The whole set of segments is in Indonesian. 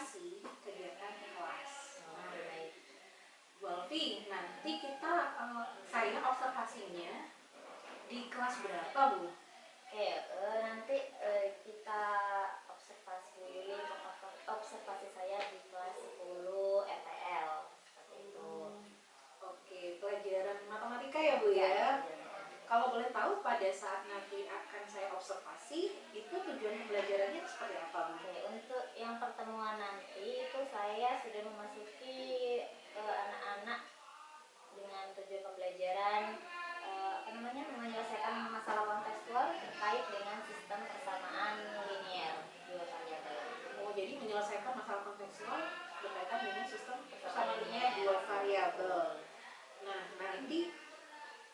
observasi kegiatan kelas. Nah, baik. Bu Alfi, nanti kita saya observasinya di kelas berapa, Bu? Oke, nanti kita observasi saya di kelas 10 FPL seperti itu. Oke, pelajaran matematika ya, Bu ya? Kalau boleh tahu pada saat nanti akan saya observasi, itu tujuan pembelajarannya seperti apa, Bu? Oke, untuk yang pertemuan nanti itu saya sudah memasuki anak-anak dengan tujuan pembelajaran menyelesaikan masalah kontekstual terkait dengan sistem persamaan linier dua variabel. Oh, jadi menyelesaikan masalah kontekstual berkaitan dengan sistem persamaan linier dua variabel. Nah, nanti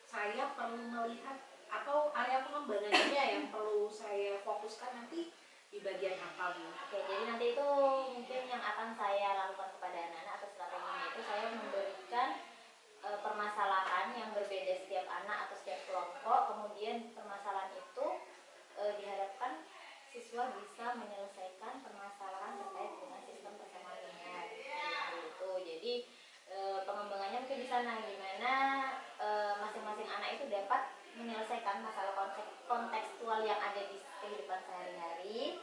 saya perlu melihat atau area pengembangannya yang perlu saya fokuskan nanti di bagian apa, Bu? Oke, jadi nanti itu mungkin yang akan saya lakukan kepada anak-anak atau strateginya itu saya memberikan permasalahan yang berbeda setiap anak atau setiap kelompok, kemudian permasalahan itu diharapkan siswa bisa menyelesaikan permasalahan terkait dengan sistem persamaan linier itu. Jadi pengembangannya mungkin di sana gimana masing-masing anak itu dapat menyelesaikan masalah kontekstual yang ada di kehidupan sehari-hari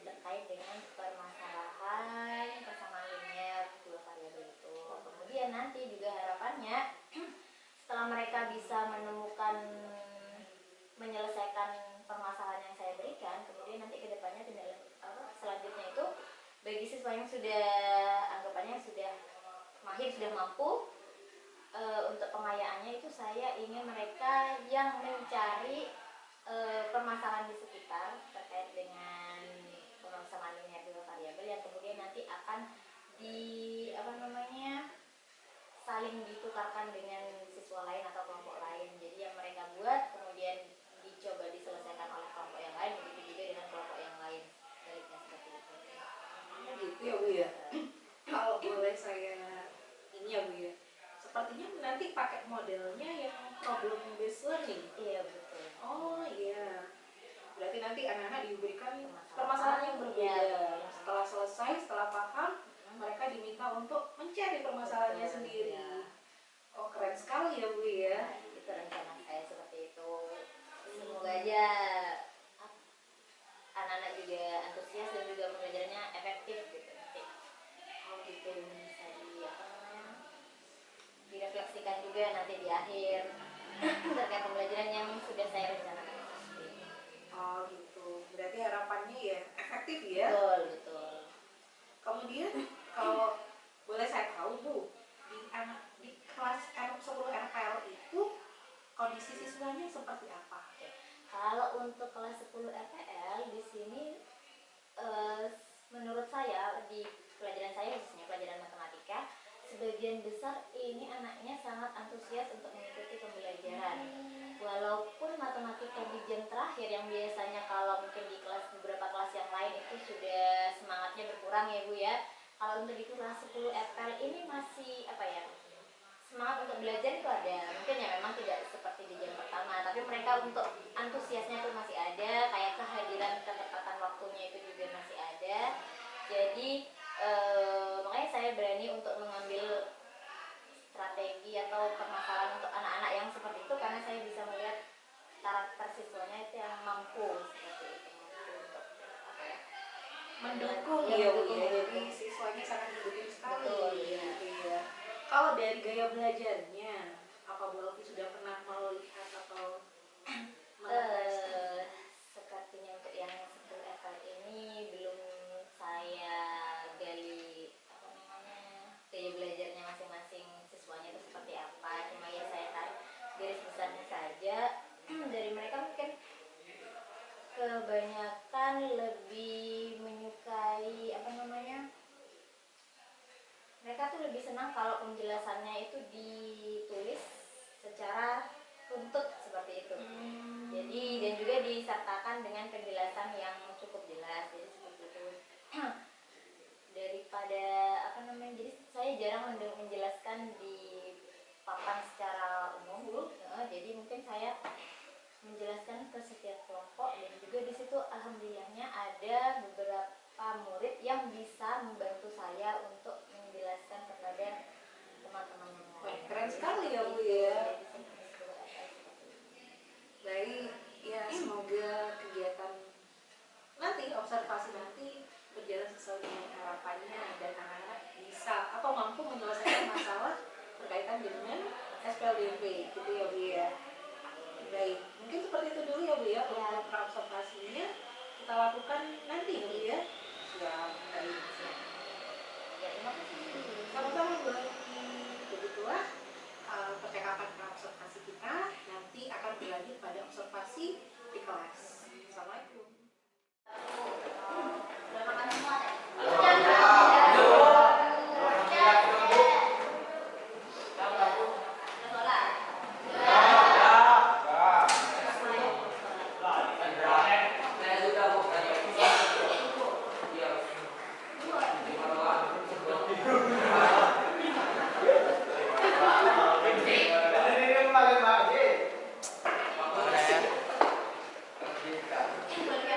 terkait dengan permasalahan persamaan linier dua variabel itu. Kemudian nanti juga harapannya setelah mereka bisa menyelesaikan permasalahan yang saya berikan, kemudian nanti kedepannya selanjutnya itu bagi siswa yang sudah anggapannya sudah mahir, sudah mampu untuk pengayaannya itu saya ingin mereka yang mencari permasalahan di sekitar terkait dengan persamaan linier dua variabel yang kemudian nanti akan saling ditukarkan dengan siswa lain atau kelompok lain. Jadi yang mereka buat kemudian dicoba diselesaikan oleh kelompok yang lain, begitu juga dengan kelompok yang lain. Baliknya seperti itu. Gitu ya, Bu ya. Kalau boleh saya ini ya, Bu ya. Sepertinya nanti pakai modelnya yang problem based learning. Iya, betul. Oh iya. Berarti nanti anak-anak diberikan permasalahan yang berbeda. Ya. Setelah selesai, setelah paham, mereka diminta untuk mencari permasalahannya sendiri. Ya. Oh, keren sekali ya, Bu ya. Nah, itu rencana saya seperti itu. Semoga aja anak-anak juga antusias dan juga pembelajarannya efektif gitu. Oh gitu. Bisa direfleksikan juga nanti di akhir terkait pembelajaran yang sudah saya rencanakan. Oh gitu. Berarti harapannya ya efektif ya? Betul. Kemudian kalau boleh saya tahu, Bu, di kelas 10 RPL itu kondisi siswanya seperti apa? Kalau untuk kelas 10 RPL di sini menurut saya di pelajaran saya khususnya pelajaran matematika, sebagian besar ini anaknya sangat antusias untuk mengikuti pembelajaran. Walaupun matematika di jam terakhir yang biasanya kalau mungkin di beberapa kelas yang lain itu sudah semangatnya berkurang ya, Bu ya. Kalau untuk di kelas 10 FL ini masih semangat untuk belajar itu ada. Mungkin ya memang tidak seperti di jam pertama, tapi mereka untuk antusiasnya itu masih ada, kayak kehadiran ketepatan waktunya itu juga masih ada. Jadi makanya saya berani untuk mengambil strategi atau permasalahan untuk anak-anak yang seperti itu karena saya bisa melihat karakter siswanya itu yang mampu seperti itu, untuk mendukung ya, Bu ya. Jadi siswanya sangat mendukung sekali. Betul, ya. Kalau dari gaya belajarnya, apa Bu Alfi sudah pernah melihat atau sepertinya untuk yang 10 FL ini belum saya gali gaya belajarnya masing-masing siswanya itu seperti apa. Cuma ya saya tarik garis besarnya saja. Dari mereka mungkin kebanyakan lebih menyukai mereka tuh lebih senang kalau penjelasannya itu ditulis secara runtut seperti itu. Jadi dan juga disertakan dengan penjelasan yang cukup jelas. Jadi seperti itu. Daripada jadi saya jarang menjelaskan di papan secara umum. Jadi mungkin saya menjelaskan ke setiap kelompok dan juga di situ alhamdulillahnya ada beberapa murid yang bisa dengan SPLDP gitu ya Bu ya. Baik, mungkin seperti itu dulu ya Bu ya untuk praobservasinya kita lakukan nanti ya Bu ya. Siap, baik. Ya, terima kasih. Sama-sama Bu Leni. Begitulah percakapan praobservasi kita, nanti akan berlanjut pada observasi di kelas. Assalamualaikum. Udah makan semua deh? Ini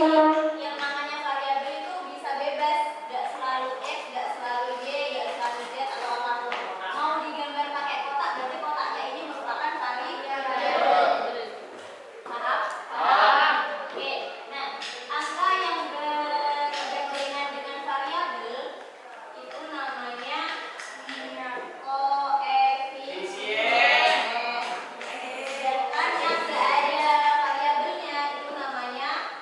yang namanya variabel itu bisa bebas, nggak selalu X, nggak selalu Y, nggak selalu Z atau apapun. Mau digambar pakai kotak, berarti kotaknya ini merupakan variabel. Paham? Paham. Oke. Nah, angka yang berbarengan dengan variabel itu namanya koefisien. Sedangkan yang nggak ada variabelnya itu namanya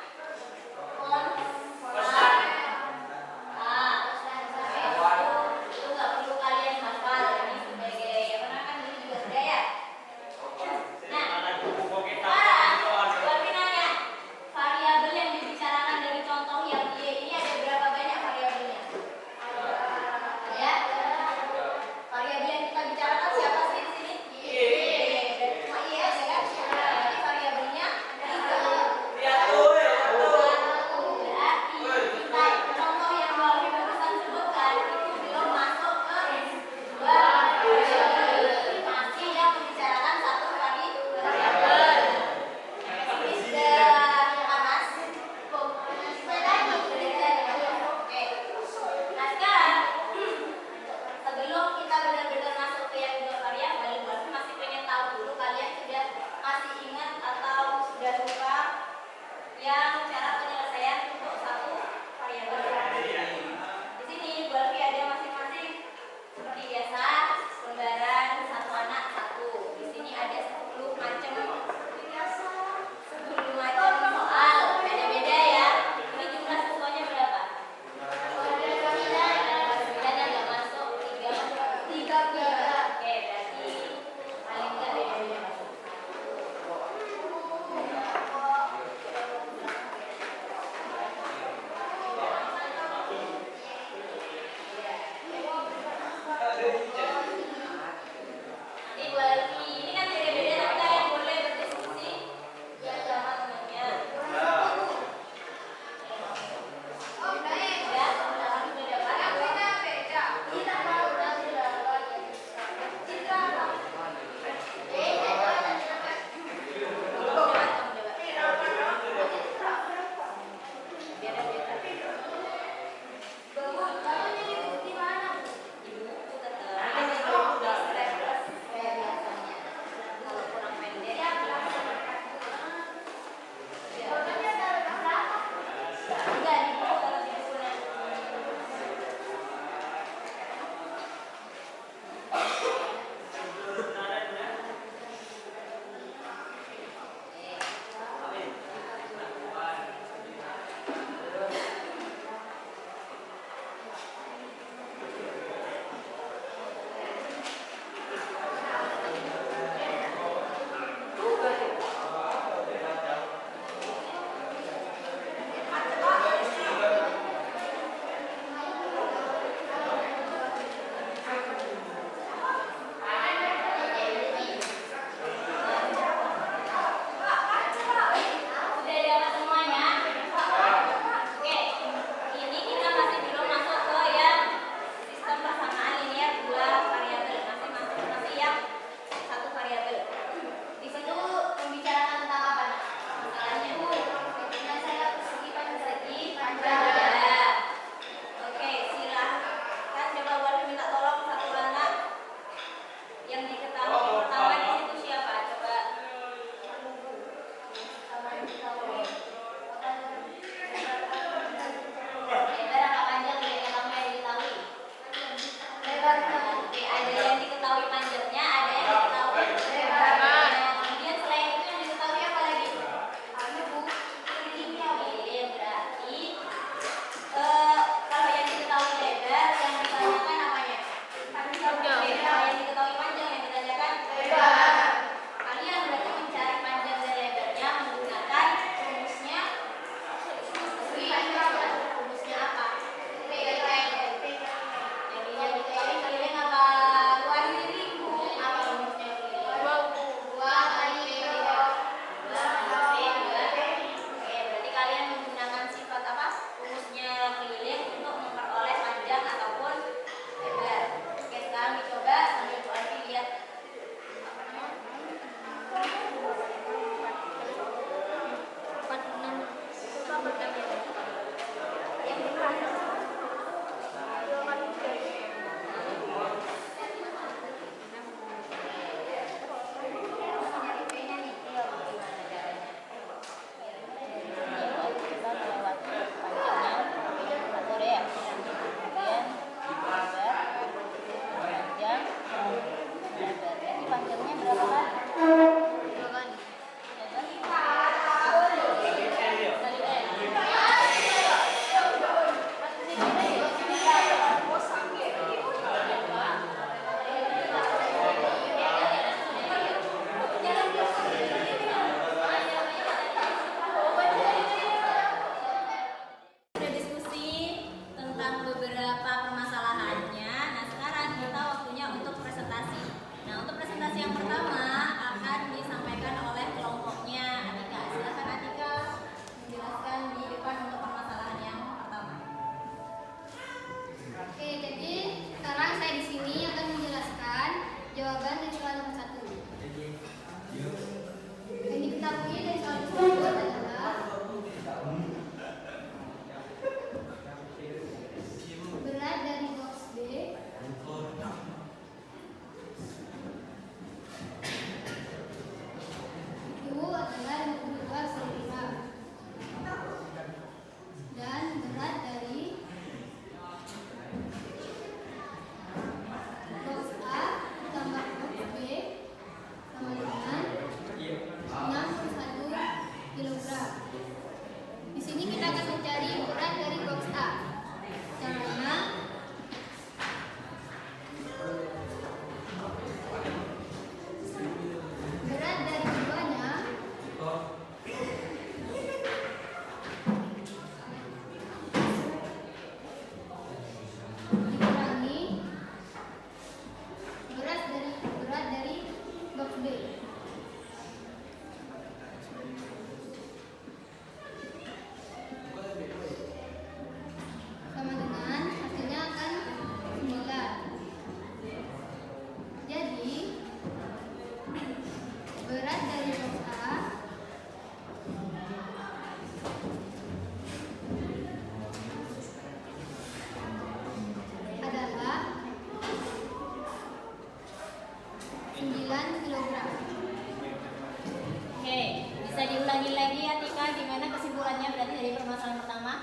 permasalahan pertama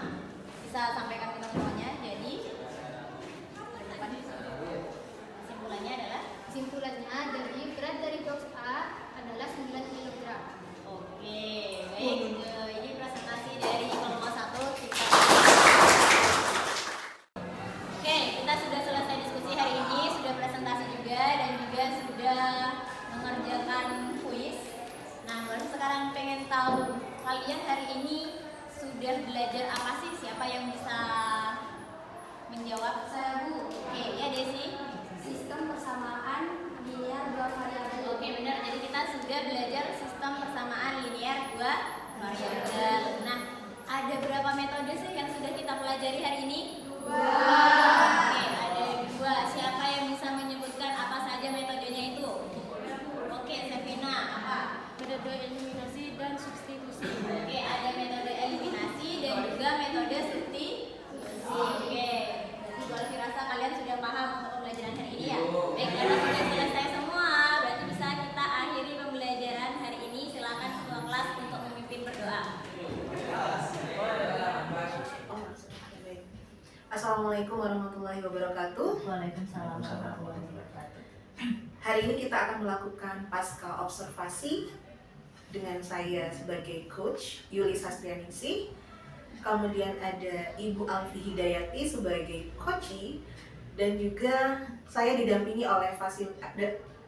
bisa sampaikan ke teman-temannya. Jadi kesimpulannya adalah jadi berat dari box A adalah 9 kg. oke, baik. Ini presentasi dari kelompok 1 kita. Oke, kita sudah selesai diskusi hari ini, sudah presentasi juga dan juga sudah mengerjakan kuis. Nah, baru sekarang pengen tahu kalian hari ini sudah belajar apa sih? Siapa yang bisa menjawab? Saya Bu, Oke, ya Desi. sistem persamaan linear dua variabel. Oke, benar. Jadi kita sudah belajar sistem persamaan linear dua variabel. Nah, ada berapa metode sih yang sudah kita pelajari hari ini? Dua. Oke, ada 2. Siapa yang bisa menyebutkan apa saja metodenya itu? Oke, Sevina, apa? Metode eliminasi dan substitusi. Oke, ada metode eliminasi dan juga metode substitusi. Oke, berarti Bu Alfi rasa kalian sudah paham untuk pembelajaran hari ini ya? Baik, karena sudah selesai semua, berarti bisa kita akhiri pembelajaran hari ini. Silakan ketua kelas untuk memimpin berdoa. Assalamualaikum warahmatullahi wabarakatuh. Waalaikumsalam warahmatullahi wabarakatuh. Hari ini kita akan melakukan pasca observasi dengan saya sebagai coach Yuli Sastrianingsih. Kemudian ada Ibu Alfi Hidayati sebagai coachee, dan juga saya didampingi oleh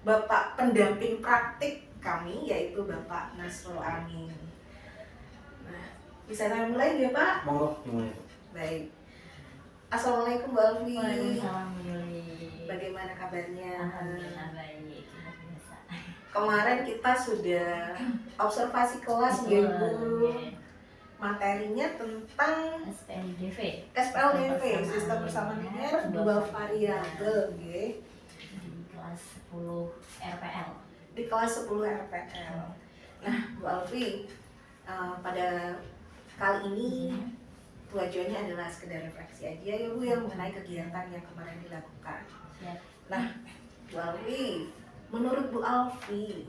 Bapak pendamping praktik kami, yaitu Bapak Nasrul Amin. Nah, bisa saya mulai ya Pak? Monggo dimulai. Baik. Assalamualaikum Bu Alfi. Waalaikumsalam Yuli. Bagaimana kabarnya? Alhamdulillah baik, kita biasa. Kemarin kita sudah observasi kelas ya Bu. Materinya tentang SPLDV. SPLDV, sistem persamaan linear dua variabel, di kelas 10 RPL. di kelas 10 RPL. Nah, Bu Alfi, pada kali ini tujuannya adalah sekedar refleksi aja ya Bu, yang mengenai kegiatan yang kemarin dilakukan. Siap. Nah, Bu Alfi, menurut Bu Alfi,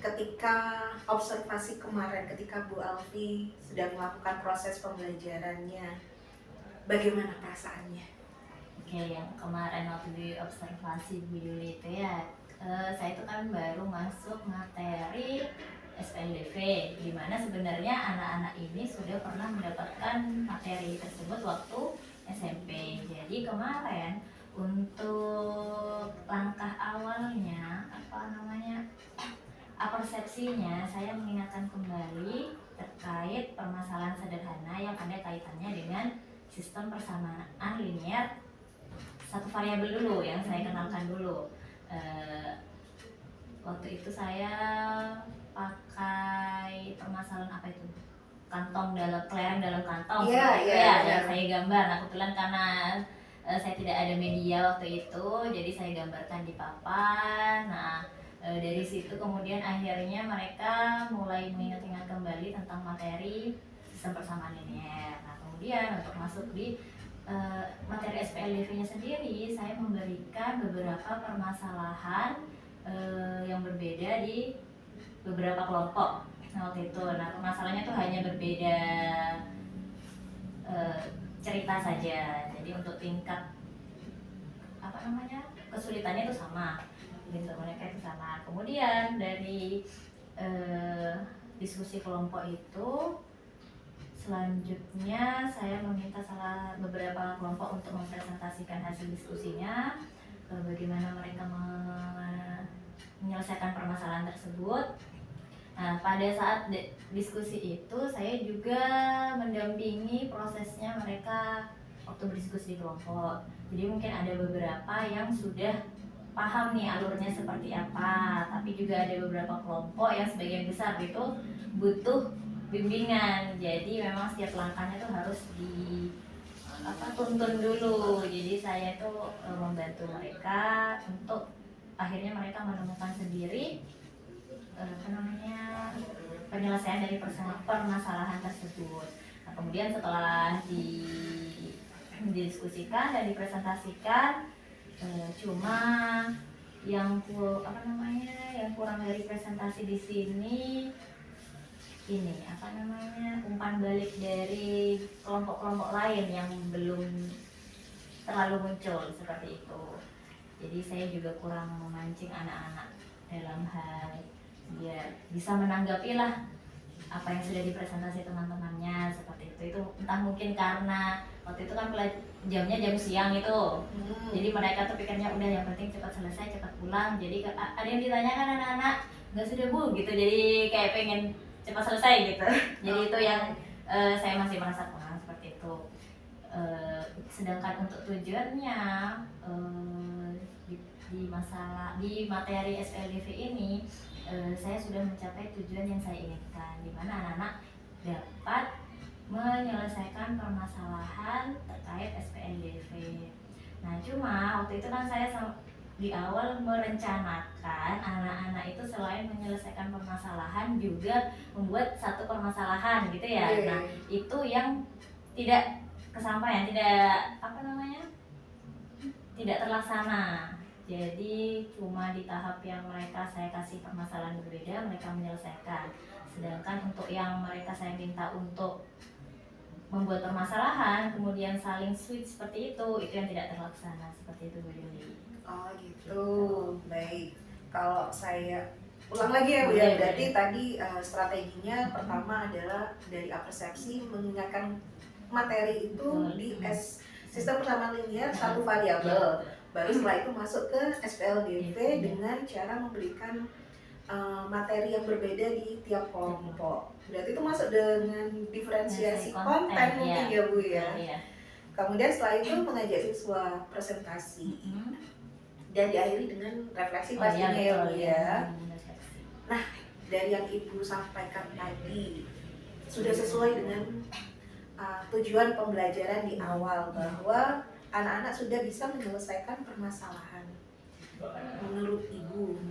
ketika observasi kemarin, ketika Bu Alfi sedang melakukan proses pembelajarannya, bagaimana perasaannya? Oke, yang kemarin waktu di observasi Bu Yuli itu ya, saya itu kan baru masuk materi SPLDV, di mana sebenarnya anak-anak ini sudah pernah mendapatkan materi tersebut waktu SMP. Jadi kemarin untuk langkah awalnya, persepsinya, saya mengingatkan kembali terkait permasalahan sederhana yang ada kaitannya dengan sistem persamaan linear satu variabel dulu yang saya kenalkan dulu. Waktu itu saya pakai permasalahan apa itu? Kelereng dalam kantong. Iya. Saya gambar. Nah, kebetulan karena saya tidak ada media waktu itu, jadi saya gambarkan di papan. Nah, dari situ kemudian akhirnya mereka mulai mengingat-ingat kembali tentang materi sistem persamaan linear. Nah, kemudian untuk masuk di materi SPLDV-nya sendiri, saya memberikan beberapa permasalahan yang berbeda di beberapa kelompok. Nah, waktu itu, permasalahannya tuh hanya berbeda cerita saja. Jadi untuk tingkat kesulitannya itu sama. Gitu, mereka itu sama. Kemudian dari diskusi kelompok itu, selanjutnya saya meminta beberapa kelompok untuk mempresentasikan hasil diskusinya, bagaimana mereka menyelesaikan permasalahan tersebut. Nah, pada saat diskusi itu saya juga mendampingi prosesnya mereka waktu berdiskusi di kelompok. Jadi mungkin ada beberapa yang sudah paham nih alurnya seperti apa, tapi juga ada beberapa kelompok yang sebagian besar itu butuh bimbingan. Jadi memang setiap langkahnya tuh harus tuntun dulu. Jadi saya tuh membantu mereka untuk akhirnya mereka menemukan sendiri penyelesaian dari permasalahan tersebut. Nah, kemudian setelah didiskusikan dan dipresentasikan, cuma yang kurang dari presentasi di sini ini apa namanya umpan balik dari kelompok-kelompok lain yang belum terlalu muncul seperti itu. Jadi saya juga kurang memancing anak-anak dalam hal dia bisa menanggapi lah apa yang sudah dipresentasi teman-temannya seperti itu. Itu entah mungkin karena waktu itu kan jamnya jam siang itu, jadi mereka tuh pikirnya udah yang penting cepat selesai cepat pulang. Jadi ada yang ditanyakan anak-anak nggak sudah bu gitu, jadi kayak pengen cepat selesai gitu. Jadi itu yang saya masih merasa kurang seperti itu. Sedangkan untuk tujuannya di materi SPLDV ini saya sudah mencapai tujuan yang saya inginkan, di mana anak-anak dapat menyelesaikan permasalahan terkait SPLDV. Nah cuma waktu itu kan saya di awal merencanakan anak-anak itu selain menyelesaikan permasalahan juga membuat satu permasalahan gitu ya. Nah itu yang tidak kesampaian, tidak terlaksana. Jadi cuma di tahap yang saya kasih permasalahan berbeda, mereka menyelesaikan. Sedangkan untuk yang saya minta untuk membuat permasalahan kemudian saling switch seperti itu yang tidak terlaksana seperti itu Bu Yuli. Oh gitu, baik. Kalau saya ulang lagi ya Bu ya, berarti tadi strateginya pertama adalah dari persepsi, mengingatkan materi itu di sistem persamaan linear satu variabel. Baru setelah itu masuk ke SPLDV dengan cara memberikan materi yang berbeda di tiap kelompok. Berarti itu masuk dengan diferensiasi konten mungkin ya Bu ya. Kemudian setelah itu mengajak siswa presentasi dan diakhiri dengan refleksi pastinya ya Bu ya. Nah dari yang Ibu sampaikan tadi sudah sesuai dengan tujuan pembelajaran di awal, bahwa anak-anak sudah bisa menyelesaikan permasalahan. Menurut Ibu,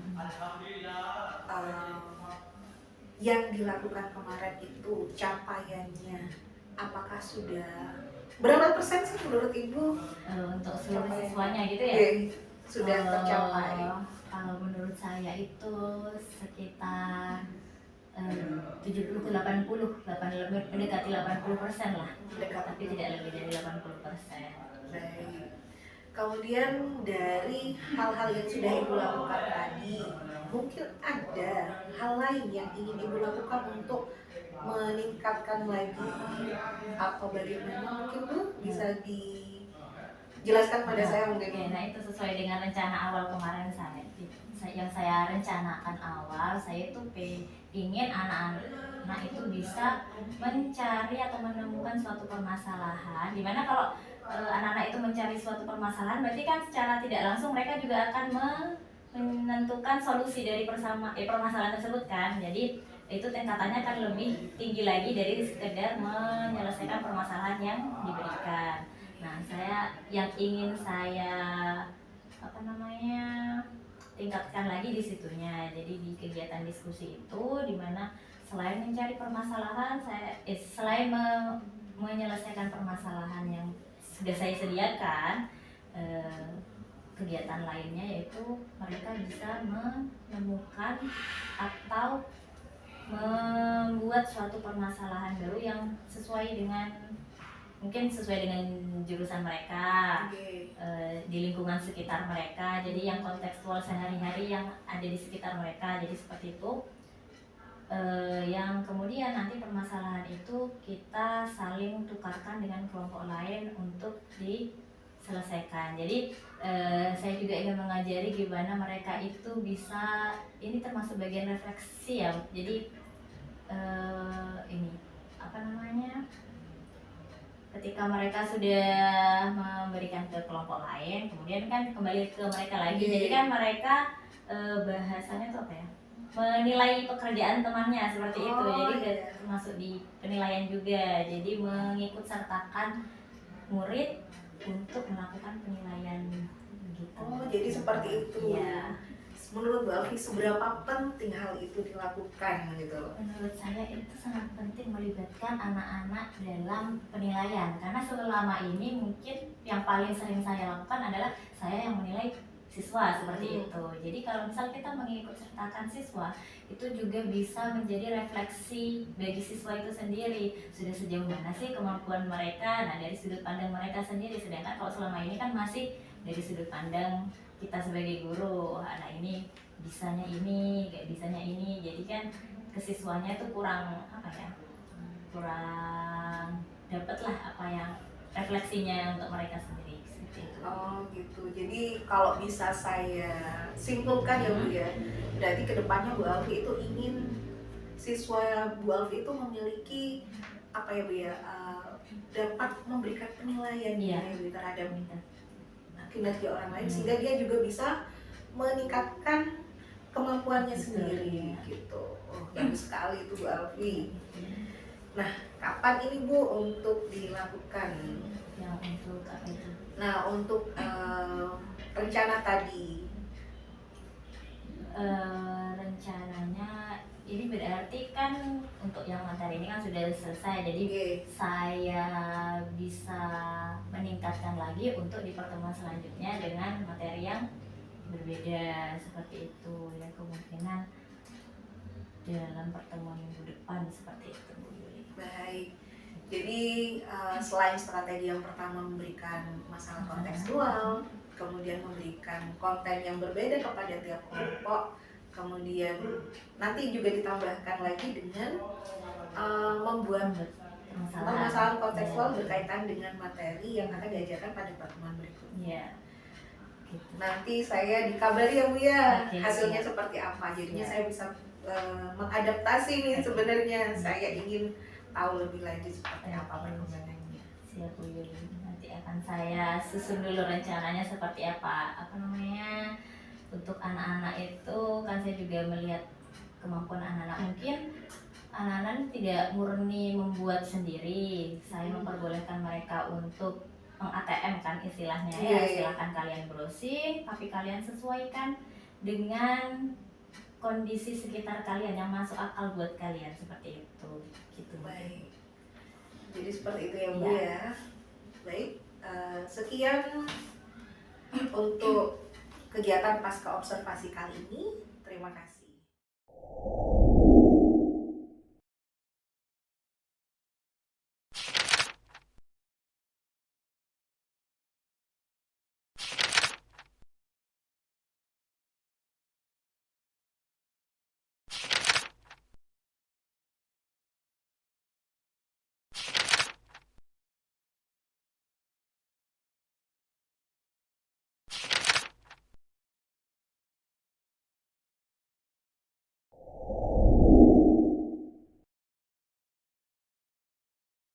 yang dilakukan kemarin itu capaiannya apakah sudah berapa persen sih menurut Ibu untuk seluruh siswanya gitu ya? Sudah tercapai? Kalau menurut saya itu sekitar 70 ke 80, mendekati 80% lah, tapi tidak lebih dari 80%. Baik. Kemudian dari hal-hal yang sudah Ibu lakukan tadi, mungkin ada hal lain yang ingin Ibu lakukan untuk meningkatkan lagi atau bagaimana, mungkin Bu bisa dijelaskan pada saya mungkin. Nah itu sesuai dengan rencana awal kemarin yang saya rencanakan awal, saya itu ingin anak-anak itu bisa mencari atau menemukan suatu permasalahan, dimana kalau anak-anak itu mencari suatu permasalahan berarti kan secara tidak langsung mereka juga akan menentukan solusi dari permasalahan tersebut kan. Jadi itu tingkatannya kan lebih tinggi lagi dari sekedar menyelesaikan permasalahan yang diberikan. Nah yang ingin saya tingkatkan lagi di situnya. Jadi di kegiatan diskusi itu, dimana selain mencari permasalahan, selain menyelesaikan permasalahan yang sudah saya sediakan, kegiatan lainnya yaitu mereka bisa menemukan atau membuat suatu permasalahan baru yang mungkin sesuai dengan jurusan mereka, di lingkungan sekitar mereka, jadi yang kontekstual sehari-hari yang ada di sekitar mereka, jadi seperti itu. Yang kemudian nanti permasalahan itu kita saling tukarkan dengan kelompok lain untuk diselesaikan. Jadi saya juga ingin mengajari gimana mereka itu bisa, ini termasuk bagian refleksi ya, jadi ketika mereka sudah memberikan ke kelompok lain, kemudian kan kembali ke mereka lagi. Jadi kan mereka bahasanya tuh menilai pekerjaan temannya seperti itu. Jadi termasuk di penilaian juga. Jadi mengikut sertakan murid untuk melakukan penilaian gitu. Jadi seperti itu. Ya. Menurut Bu Alfi seberapa penting hal itu dilakukan gitu? Menurut saya itu sangat penting melibatkan anak-anak dalam penilaian, karena selama ini mungkin yang paling sering saya lakukan adalah saya yang menilai siswa seperti itu. Jadi kalau misal kita mengikut sertakan siswa, itu juga bisa menjadi refleksi bagi siswa itu sendiri. Sudah sejauh mana sih kemampuan mereka? Nah, dari sudut pandang mereka sendiri. Sedangkan kalau selama ini kan masih dari sudut pandang kita sebagai guru. Nah, ini bisanya ini, gak bisanya ini. Jadi kan kesiswanya itu kurang apa ya? Kurang dapatlah apa yang refleksinya untuk mereka sendiri seperti itu. Oh gitu. Jadi kalau bisa saya simpulkan ya Bu ya, berarti kedepannya Bu Alfi itu ingin siswa Bu Alfi itu memiliki apa ya Bu ya, dapat memberikan penilaian Iya. ya Bu, terhadap kinerja orang lain, sehingga dia juga bisa meningkatkan kemampuannya sendiri gitu. Oh, bagus sekali itu Bu Alfi. Nah, kapan ini Bu untuk dilakukan? Yang untuk apa itu? Nah, untuk rencana tadi, rencananya ini berarti kan untuk yang materi ini kan sudah selesai, jadi Oke. saya bisa meningkatkan lagi untuk di pertemuan selanjutnya dengan materi yang berbeda seperti itu ya, kemungkinan dalam pertemuan minggu depan seperti itu Bu Yuli. Baik. Jadi selain strategi yang pertama memberikan masalah kontekstual, kemudian memberikan konten yang berbeda kepada tiap kelompok, kemudian nanti juga ditambahkan lagi dengan membuat permasalahan kontekstual berkaitan dengan materi yang akan diajarkan pada pertemuan berikutnya. Iya. Gitu. Nanti saya dikabari ya Bu ya, Oke, hasilnya siap. seperti apa. Jadinya Siap. saya bisa mengadaptasi nih sebenarnya. Saya ingin tahu lebih lanjut seperti apa perkembangannya. Siap Bu Yuli. Nanti akan saya susun dulu rencananya seperti apa namanya. Untuk anak-anak itu kan saya juga melihat kemampuan anak-anak, mungkin anak-anak tidak murni membuat sendiri. Saya memperbolehkan mereka untuk meng-ATM kan istilahnya ya. Silakan kalian browsing, tapi kalian sesuaikan dengan kondisi sekitar kalian yang masuk akal buat kalian, seperti itu gitu. Baik. Jadi seperti itu ya Bu ya. Baik, sekian untuk kegiatan pasca observasi kali ini. Terima kasih.